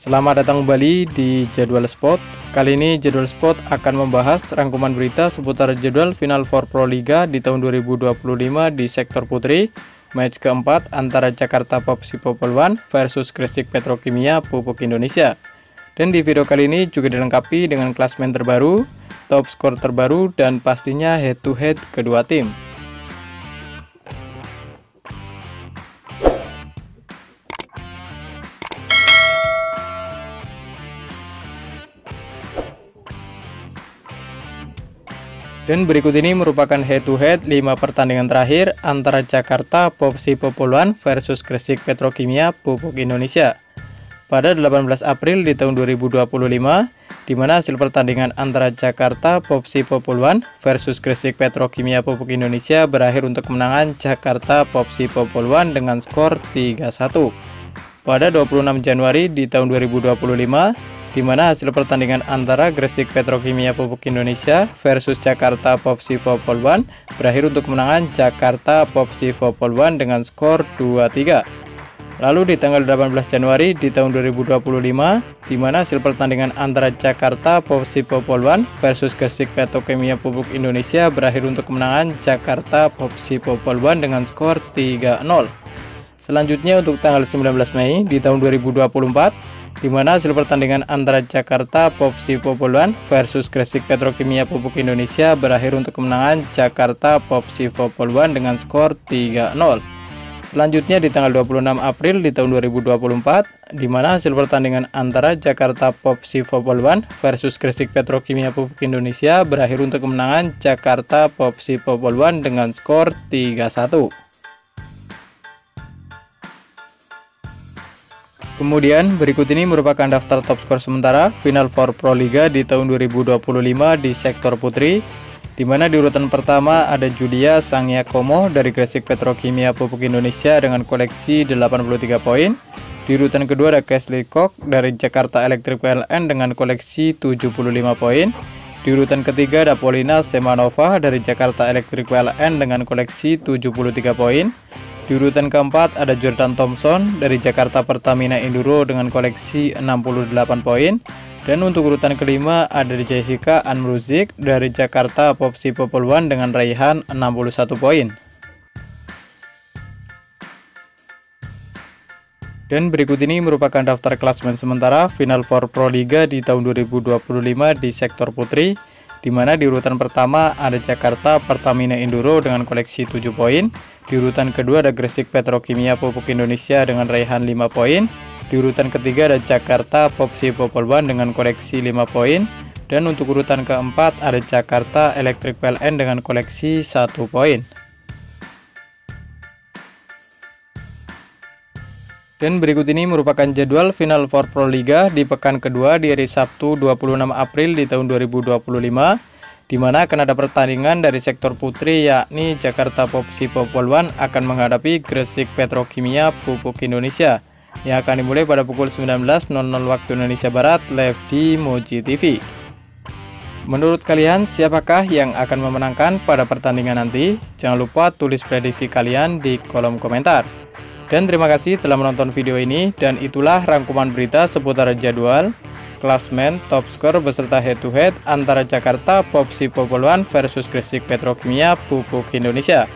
Selamat datang kembali di Jadwal Sport. Kali ini Jadwal Sport akan membahas rangkuman berita seputar jadwal Final Four Pro Liga di tahun 2025 di sektor putri. Match keempat antara Jakarta Popsi Popoluan versus Gresik Petrokimia Pupuk Indonesia. Dan di video kali ini juga dilengkapi dengan klasmen terbaru, top skor terbaru, dan pastinya head to head kedua tim. Dan berikut ini merupakan head to head 5 pertandingan terakhir antara Jakarta Popsi Popoluan versus Gresik Petrokimia Pupuk Indonesia pada 18 April di tahun 2025, di mana hasil pertandingan antara Jakarta Popsi Popoluan versus Gresik Petrokimia Pupuk Indonesia berakhir untuk kemenangan Jakarta Popsi Popoluan dengan skor 3-1. Pada 26 Januari di tahun 2025, di mana hasil pertandingan antara Gresik Petrokimia Pupuk Indonesia versus Jakarta Popsi Popoluan berakhir untuk kemenangan Jakarta Popsi Popoluan dengan skor 2-3. Lalu di tanggal 18 Januari di tahun 2025, di mana hasil pertandingan antara Jakarta Popsi Popoluan versus Gresik Petrokimia Pupuk Indonesia berakhir untuk kemenangan Jakarta Popsi Popoluan dengan skor 3-0. Selanjutnya untuk tanggal 19 Mei di tahun 2024, di mana hasil pertandingan antara Jakarta Popsi Popoluan versus Gresik Petrokimia Pupuk Indonesia berakhir untuk kemenangan Jakarta Popsi Popoluan dengan skor 3-0. Selanjutnya di tanggal 26 April di tahun 2024, di mana hasil pertandingan antara Jakarta Popsi Popoluan versus Gresik Petrokimia Pupuk Indonesia berakhir untuk kemenangan Jakarta Popsi Popoluan dengan skor 3-1. Kemudian berikut ini merupakan daftar top skor sementara Final Four Pro Liga di tahun 2025 di sektor putri, di mana di urutan pertama ada Julia Sangyakomo dari Gresik Petrokimia Pupuk Indonesia dengan koleksi 83 poin. Di urutan kedua ada Kesley Kok dari Jakarta Electric PLN dengan koleksi 75 poin. Di urutan ketiga ada Polina Semanova dari Jakarta Electric PLN dengan koleksi 73 poin. Di urutan keempat ada Jordan Thompson dari Jakarta Pertamina Enduro dengan koleksi 68 poin. Dan untuk urutan kelima ada Jessica Anmruzik dari Jakarta Popsi Popoluan dengan raihan 61 poin. Dan berikut ini merupakan daftar klasmen sementara Final Four Pro Liga di tahun 2025 di sektor putri, di mana di urutan pertama ada Jakarta Pertamina Enduro dengan koleksi 7 poin. Di urutan kedua ada Gresik Petrokimia Pupuk Indonesia dengan raihan 5 poin. Di urutan ketiga ada Jakarta Popsi Popoluan dengan koleksi 5 poin. Dan untuk urutan keempat ada Jakarta Electric PLN dengan koleksi 1 poin. Dan berikut ini merupakan jadwal Final Four Pro Liga di pekan kedua di hari Sabtu 26 April di tahun 2025, di mana akan ada pertandingan dari sektor putri yakni Jakarta Popsi Popoluan akan menghadapi Gresik Petrokimia Pupuk Indonesia yang akan dimulai pada pukul 19.00 waktu Indonesia Barat live di Moji TV. Menurut kalian siapakah yang akan memenangkan pada pertandingan nanti? Jangan lupa tulis prediksi kalian di kolom komentar. Dan terima kasih telah menonton video ini, dan itulah rangkuman berita seputar jadwal, klasmen, top skor beserta head to head antara Jakarta Popsi Popoluan versus Gresik Petrokimia Pupuk Indonesia.